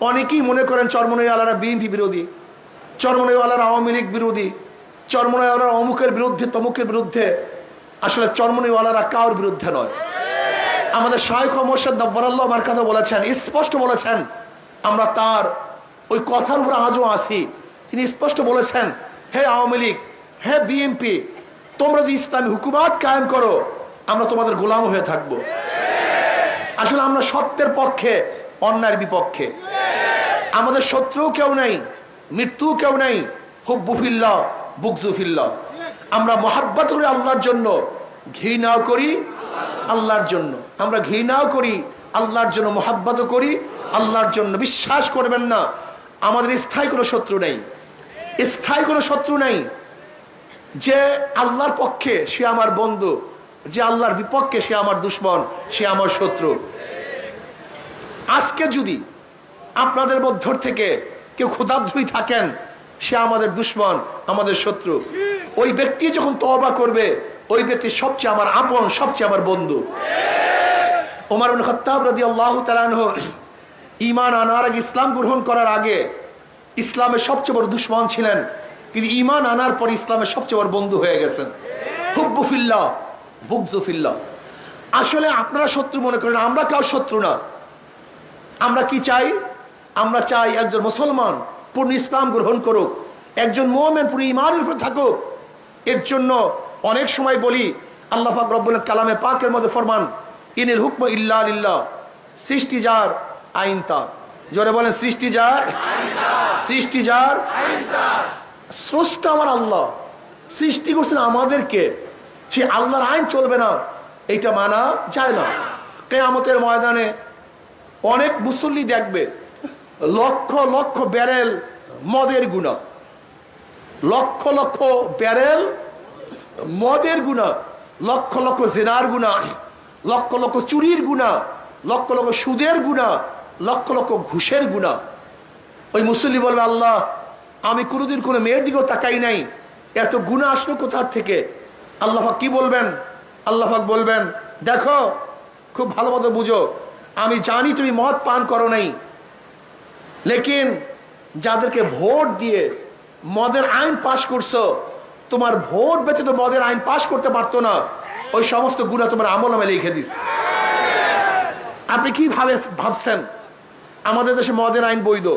অনেকেই মনে করেন চরমনাইওয়ালারা বিএনপি বিরোধী, চরমনাইওয়ালারা আওয়ামী লীগ বিরোধী, চরমনাইওয়ালারা অমুকের বিরুদ্ধে তমুকের বিরুদ্ধে। আসলে চরমনাইওয়ালারা কারোর বিরুদ্ধে নয়। আমাদের শাইখ ও মুর্শিদ নব্বরাল্লাহ আমার কথা বলেছেন, স্পষ্ট বলেছেন, আমরা তার ওই কথার উপর আজও আছি। তিনি স্পষ্ট বলেছেন, হে আওয়ামী লীগ, হে বিএনপি, তোমরা যদি ইসলামী হুকুমাত কায়েম করো, আমরা তোমাদের গোলাম হয়ে থাকবো। আসলে আমরা সত্যের পক্ষে, অন্যায়ের বিপক্ষে। আমাদের শত্রু কেউ নাই, মৃত্যু কেউ নাই। হুব্বু ফিল্লাহ বুগযু ফিল্লাহ। আমরা মহাব্বত করি আল্লাহর জন্য, ঘৃণাও করি আল্লাহর জন্য। আমরা ঘৃণাও করি আল্লাহর জন্য, মহাব্বতও করি আল্লাহর জন্য। বিশ্বাস করবেন না, আমাদের স্থায়ী কোনো শত্রু নেই, স্থায়ী কোনো শত্রু নেই। যে আল্লাহর পক্ষে সে আমার বন্ধু, যে আল্লাহর বিপক্ষে সে আমার দুশ্মন, সে আমার শত্রু। আজকে যদি আপনাদের মধ্য থেকে কেউ ক্ষুধাদ্রোহী থাকেন, সে আমাদের দুশ্মন, আমাদের শত্রু। ওই ব্যক্তি যখন তওবা করবে, ওই ব্যক্তি সবচেয়ে আমার আপন, সবচেয়ে আমার বন্ধু। ওমর ইবনে খাত্তাব রাদিয়াল্লাহু তাআলা আনহু ঈমান আনার আগে, ইসলাম গ্রহণ করার আগে ইসলামের সবচেয়ে বড় দুশ্মন ছিলেন, কিন্তু ঈমান আনার পর ইসলামের সবচেয়ে বড় বন্ধু হয়ে গেছেন। হুব্বু ফিল্লাহ বুগযু ফিল্লাহ। আসলে আপনারা শত্রু মনে করেন, আমরা কাউ শত্রু না। আমরা কি চাই? আমরা চাই একজন মুসলমান পূর্ণ ইসলাম গ্রহণ করুক, একজন মুমিন পুরো ঈমানের উপর থাকুক। এর জন্য অনেক সময় বলি, আল্লাহ পাক রব্বুল কালামে পাকের মধ্যে ফরমান, ইনিল হুকমু ইল্লা লিল্লাহ। সৃষ্টি যার, আইন তার। জোরে বলেন, সৃষ্টি যার, সৃষ্টি যার, স্রষ্টা আমার আল্লাহ। সৃষ্টি করছেন আমাদেরকে, সে আল্লাহর আইন চলবে না, এইটা মানা যায় না। কিয়ামতের ময়দানে অনেক মুসল্লি দেখবে লক্ষ লক্ষ ব্যারেল মদের গুনাহ, লক্ষ লক্ষ ব্যারেল মদের গুনাহ, লক্ষ লক্ষ জিনার গুনাহ, লক্ষ লক্ষ চুরির গুনাহ, লক্ষ লক্ষ সুদের গুনাহ, লক্ষ লক্ষ ঘুষের গুনাহ। ওই মুসল্লি বলবে, আল্লাহ, আমি কোনোদিন কোনো মেয়ের দিকেও তাকাই নাই, এত গুনাহ আসলো কোথার থেকে? আল্লাহ পাক কি বলবেন? আল্লাহ পাক বলবেন, দেখো, খুব ভালো মতো বুঝো, আমি জানি তুমি মদ পান করো নাই, লেকিন যাদেরকে ভোট দিয়ে মদের আইন পাশ করছো, তোমার ভোট ব্যতীত মদের আইন পাশ করতে পারতো না, ওই সমস্ত গুনাহ তোমার আমলনামে লিখে দিস। আপনি কি ভাবছেন আমাদের দেশে মদের আইন বৈধ?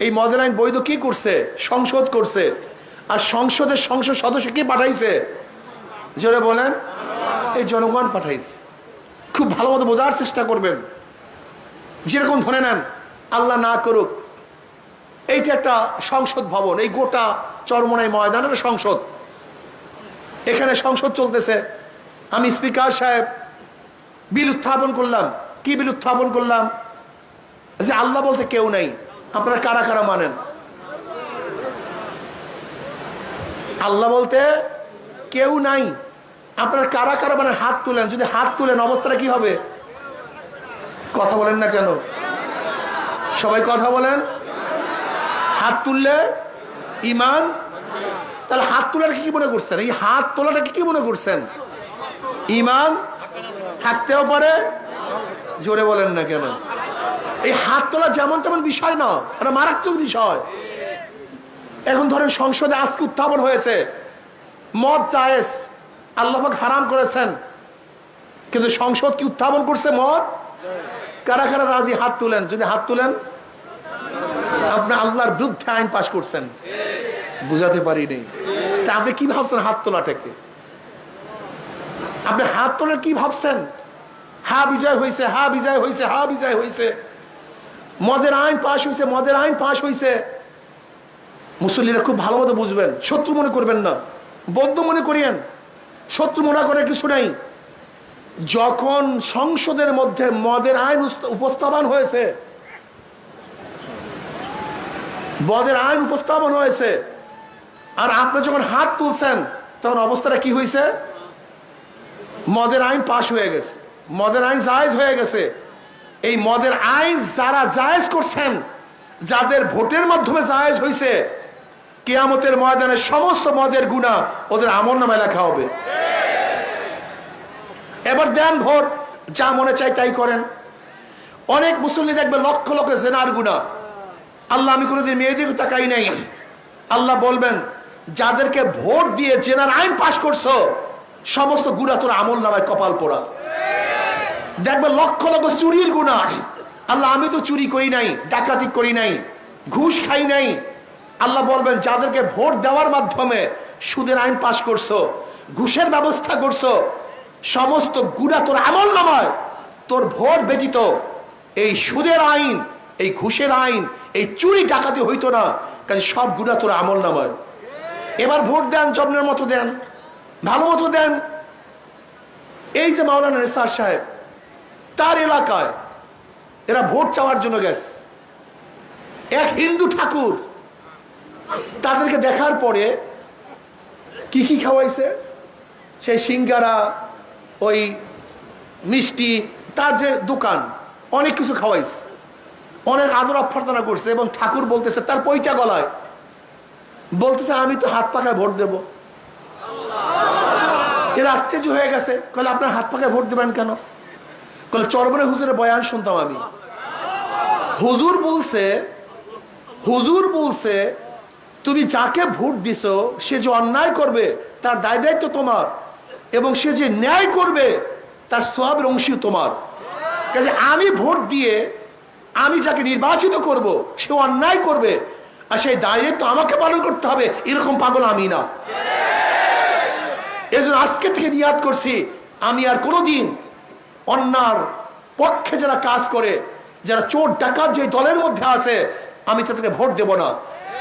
এই মদের আইন বৈধ কি করছে? সংসদ করছে। আর সংসদের সংসদ সদস্য কি পাঠাইছে? জোরে বলেন, এই জনগণ পাঠাইছে। খুব ভালো মতো বোঝার চেষ্টা করবেন। যেরকম ধরে নেন, আল্লাহ না করুক, এইটা একটা সংসদ ভবন, এই গোটা চরমনাই ময়দানের সংসদ, এখানে সংসদ চলতেছে। আমি স্পিকার সাহেব বিল উত্থাপন করলাম। কি বিল উত্থাপন করলাম? যে আল্লাহ বলতে কেউ নাই। আপনারা কারা কারা মানেন? আল্লাহ বলতে কেউ নাই। আপনারা কারা কারা মানেন? হাত তুলেন। যদি হাত তুলেন, অবস্থাটা কি হবে? কথা বলেন না কেন? সবাই কথা বলেন। হাত তুললে ঈমান। তাহলে হাত তোলাটা কি মনে করছেন? এই হাত তোলাটা কি মনে করছেন? ঈমান থাকতেও পারে। জোরে বলেন না কেন? এই হাত তোলা যেমন তেমন বিষয় না, এটা মারাত্মক বিষয়। এখন ধরেন সংসদে আজকে উত্থাপন হয়েছে, মদ জায়েজ, আল্লাহ পাক হারাম করেছেন, কিন্তু সংসদ কি উত্থাপন করছে মদ? কারা কারা রাজি? হাত তুলেন। যদি হাত তুলেন, আপনি আল্লাহর বিরুদ্ধে আইন পাশ করছেন। বুঝাতে পারি নেই। তা আপনি কি ভাবছেন হাত তোলাটাকে? আপনি হাত তোলার কি ভাবছেন? হা বিজয় হয়েছে, হা বিজয় হয়েছে, হা বিজয় হয়েছে, মদের আইন পাশ হয়েছে, মদের আইন পাশ হয়েছে। মুসল্লিরা খুব ভালো মতো বুঝবেন, শত্রু মনে করবেন না, বন্ধু মনে করিয়েন। শত্রু মনে করে কিছু নাই। যখন সংসদের মধ্যে মদের আইন উপস্থাপন হয়েছে, মদের আইন উপস্থাপন হয়েছে, আর আপনি যখন হাত তুলছেন, তখন অবস্থাটা কি হয়েছে? মদের আইন পাশ হয়ে গেছে, মদের আইন জায়েজ হয়ে গেছে। এই মদের আইন যারা জায়েজ করছেন, যাদের ভোটের মাধ্যমে জায়েজ হয়েছে, কিয়ামতের ময়দানে সমস্ত মদের গুনাহ ওদের আমলনামায় লেখা হবে। এবার দেন ভোট, যা মনে চাই তাই করেন। অনেক মুসল্লি দেখবে লক্ষ লক্ষ জেনার গুনাহ, আল্লাহ আমি কোনোদিন মেয়েদিকে তাকাই নাই। আল্লাহ বলবেন যাদেরকে ভোট দিয়ে জেনার আইন পাশ করছো সমস্ত গুনাহ তোর আমল নামায় কপাল পোড়া। দেখবে লক্ষ লক্ষ চুরির গুনাহ। আল্লাহ আমি তো চুরি করি নাই, ডাকাতি করি নাই, ঘুষ খাই নাই। আল্লাহ বলবেন যাদেরকে ভোট দেওয়ার মাধ্যমে সুদের আইন পাশ করছো, ঘুষের ব্যবস্থা করছো, সমস্ত গুনাহ তোর আমল নামায়, তোর ভোট ব্যতীত এই সুদের আইন, এই ঘুষের আইন, এই চুরি ডাকাতি হইতো না। কাজে সব গুনাহ তোর আমল নামায়। এবার ভোট দেন, জন্মের মতো দেন, ভালো মতো দেন। এই যে মাওলানা নিসার সাহেব, তার এলাকায় এরা ভোট চাওয়ার জন্য গেছে। এক হিন্দু ঠাকুর তাদেরকে দেখার পরে কি কি খাওয়াইছে, সেই সিঙ্গারা, ওই মিষ্টি, তার যে দোকান, অনেক কিছু খাওয়াইছে, অনেক আদর অভ্যর্থনা করছে। এবং ঠাকুর বলতেছে তার পৈতা গলায়, বলতেছে আমি তো হাত পাকায় ভোট দেব। এরা আশ্চর্য হয়ে গেছে, বলে আপনার হাত পাকায় ভোট দেবেন কেন? বলে চরমনে হুজুরের বয়ান শুনতাম আমি, হুজুর বলছে তুমি যাকে ভোট দিছো সে যে অন্যায় করবে তার দায় দায়িত্ব তোমার, এবং সে যে ন্যায় করবে তার সওয়াবের অংশী তোমার। কাজে আমি ভোট দিয়ে আমি যাকে নির্বাচিত করব সে অন্যায় করবে, আর সেই দায়িত্ব আমাকে পালন করতে হবে, এরকম পাগল আমি না। এজন্য আজকে থেকে নিয়াত করছি আমি আর কোনোদিন অন্যার পক্ষে যারা কাজ করে, যারা চোর ডাকাত যে দলের মধ্যে আছে, আমি তাদেরকে ভোট দেব না।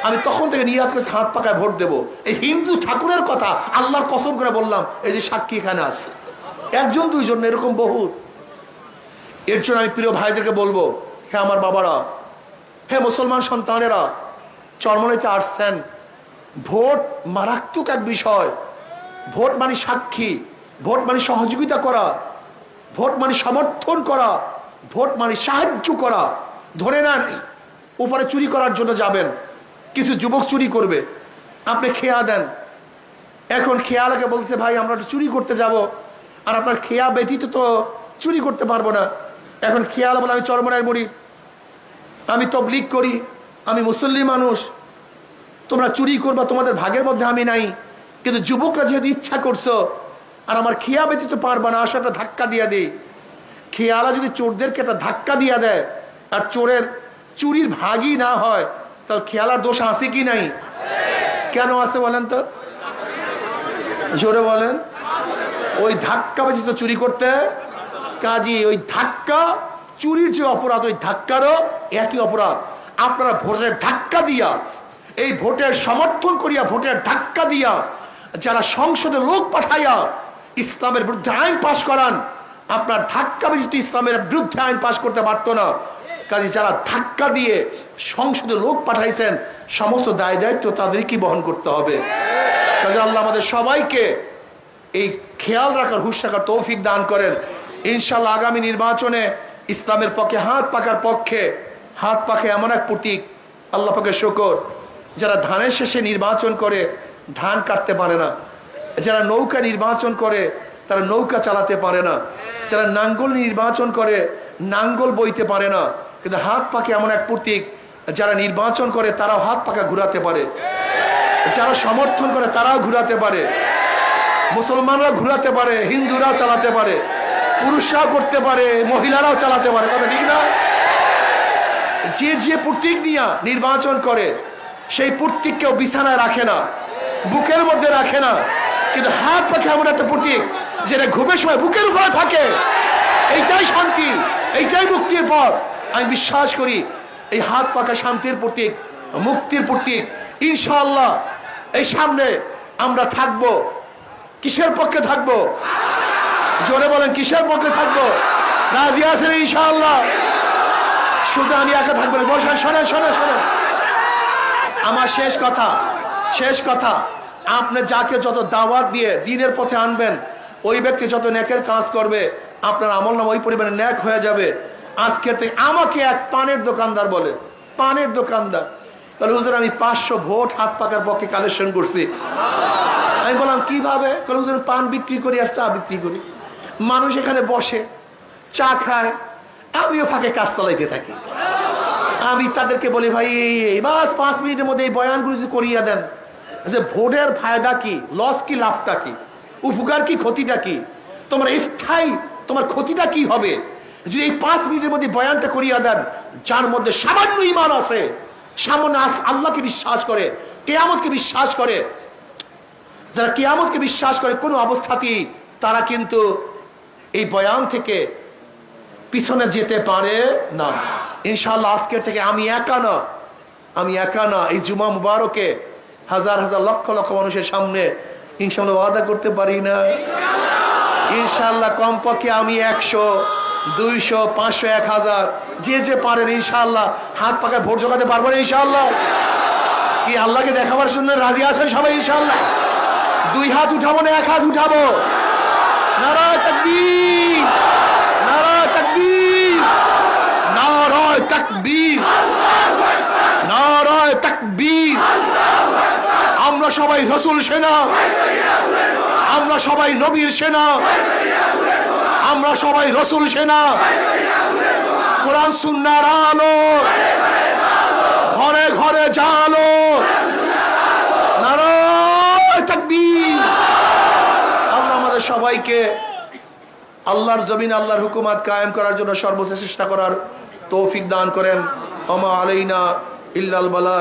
আমি তখন থেকে নিয়াত করছি হাত পাকায় ভোট দেব। এই হিন্দু ঠাকুরের কথা আল্লাহর কসম করে বললাম, এই যে সাক্ষী এখানে আছে, একজন দুইজন, এরকম বহুত। এর জন্য আমি প্রিয় ভাইদেরকে বলবো, হে আমার বাবারা, হে মুসলমান সন্তানেরা, চরমনাইতে আসছেন, ভোট মারাত্মক এক বিষয়। ভোট মানে সাক্ষী, ভোট মানে সহযোগিতা করা, ভোট মানে সমর্থন করা, ভোট মানে সাহায্য করা। ধরে নেন উপরে চুরি করার জন্য যাবেন, কিছু যুবক চুরি করবে, আপনি খেয়া দেন। এখন খেয়ালাকে বলছে ভাই আমরা চুরি করতে যাব, আর আপনার খেয়া ব্যতীত তো চুরি করতে পারবো না। এখন খেয়াল বলে আমি চরমনায় মরি, আমি তবলিগ করি, আমি মুসল্লি মানুষ, তোমরা চুরি করবা, তোমাদের ভাগের মধ্যে আমি নাই। কিন্তু যুবকরা যেহেতু ইচ্ছা করছো, আর আমার খেয়া ব্যতীত পারবা না, আসো একটা ধাক্কা দিয়া দিই। খেয়ালা যদি চোরদেরকে একটা ধাক্কা দিয়া দেয়, আর চোরের চুরির ভাগই না হয়, তাহলে খেয়ালার দোষ আছে কি নাই? কেন আছে বলেন তো, জোরে বলেন। ওই ধাক্কা ব্যতীত চুরি করতে, কাজী ওই ধাক্কা, চুরির যে অপরাধ, ওই ধাক্কারও একই অপরাধ। আপনারা ভোটের ধাক্কা দিয়া, এই ভোটের সমর্থন করিয়া, ভোটের ধাক্কা দিয়া যারা সংসদে লোক পাঠাইয়া ইসলামের বিরুদ্ধে আইন পাশ করান, আপনার ধাক্কা ব্যতীত ইসলামের বিরুদ্ধে আইন পাশ করতে পারত না। কাজে যারা ধাক্কা দিয়ে সংসদে লোক পাঠাইছেন, সমস্ত দায় দায়িত্ব তাদেরকে বহন করতে হবে। কাজে আল্লাহ আমাদের সবাইকে এই খেয়াল রাখার, হুঁশ রাখার তৌফিক দান করেন। ইনশাআল্লাহ আগামী নির্বাচনে ইসলামের পক্ষে হাত পাকার পক্ষে, হাত পাকে এমন এক প্রতীক, আল্লাহ পাকের শুকর, যারা ধানের শেষে নির্বাচন করে ধান কাটতে পারে না, যারা নৌকা নির্বাচন করে তারা নৌকা চালাতে পারে না, যারা নাঙ্গল নির্বাচন করে নাঙ্গল বইতে পারে না, কিন্তু হাত পাকে এমন এক প্রতীক, যারা নির্বাচন করে তারাও হাত পাকা ঘুরাতে পারে, যারা সমর্থন করে তারাও ঘুরাতে পারে, মুসলমানরা ঘুরাতে পারে, হিন্দুরাও চালাতে পারে, পুরুষরাও করতে পারে, মহিলারাও চালাতে পারে, কথা ঠিক না? যে যে প্রতীক নিয়ে নির্বাচন করে সেই প্রতীক কেউ বিছানায় রাখে না, বুকের মধ্যে রাখে না, কিন্তু হাত পাখে এমন একটা প্রতীক যেটা ঘুমের সময় বুকের উপরে থাকে। এইটাই শান্তি, এইটাই মুক্তির পথ। আমি বিশ্বাস করি এই হাত পাকা শান্তির প্রতীক, মুক্তির প্রতীক। ইনশাআল্লাহ এই সামনে আমরা থাকবো। কিসের পক্ষে থাকবো? জোরে বলেন, কিসের পক্ষে থাকবো? রাজি আছেন ইনশাআল্লাহ? শুধু আমি একা থাকবো না, বসেন, শোনেন শোনেন শোনেন আমার শেষ কথা। আপনি যাকে যত দাওয়াত দিয়ে দিনের পথে আনবেন, ওই ব্যক্তি যত নেকের কাজ করবে, আপনার আমল নাম ওই পরিমাণে নেক হয়ে যাবে। আজকের থেকে আমাকে এক পানের দোকানদার বলে, পানের দোকানদার বলে হুজুর আমি 500 ভোট হাত পাকার পক্ষে কালেকশন করছি। আমি বললাম কিভাবে? হুজুর পান বিক্রি করি আর চা বিক্রি করি, মানুষ এখানে বসে চা খায়, আমিও ফাঁকে কাজ চালাইতে থাকি। আমি তাদেরকে বলি ভাই বাস 5 মিনিটের মধ্যে এই বয়ানগুলো যদি করিয়ে দেন, যে ভোটের ফায়দা কি, লস কি, লাভটা কি, উপকার কি, ক্ষতিটা কি, তোমার স্থায়ী তোমার ক্ষতিটা কি হবে যদি এই 5 মিনিটের মধ্যে বয়ানটা করিয়ে দেন। যার মধ্যে সামান্য ঈমান আছে, সামান্য আল্লাহকে বিশ্বাস করে, কিয়ামতকে বিশ্বাস করে, যারা কিয়ামতকে বিশ্বাস করে কোনো অবস্থাতেই তারা কিন্তু এই বয়ান থেকে পিছনে যেতে পারে না। ইনশাআল্লাহ আজকের থেকে আমি একা না, এই জুমা মুবারকে হাজার হাজার লক্ষ লক্ষ মানুষের সামনে ইনশাআল্লাহ ওয়াদা করতে পারি না ইনশাআল্লাহ কমপক্ষে আমি 100, 200, 500, 1000 যে পারেন ইনশাআল্লাহ হাত পাকায় ভোট জোগাতে পারবো না ইনশাআল্লাহ। কি আল্লাহকে দেখাবার জন্য রাজি আছেন সবাই ইনশাআল্লাহ? 2 হাত উঠাবো না 1 হাত উঠাবো? নারায়ে তাকবীর, নারায়ে তাকবীর, নারায়ে তাকবীর, নারায়ে তাকবীর। আমরা সবাই রাসূল সেনা, আমরা সবাই নবীর সেনা, আমরা সবাই রাসূল সেনা। কোরআন সুন্নাহর আলো ঘরে ঘরে জালো। নারায়ে তাকবীর। আল্লাহ আমাদের সবাইকে আল্লাহর জমিন আল্লাহর হুকুমত কায়েম করার জন্য সর্বোচ্চ চেষ্টা করার তৌফিক দান করেন। ওমা আলাইনা ইল্লাল বালাগ।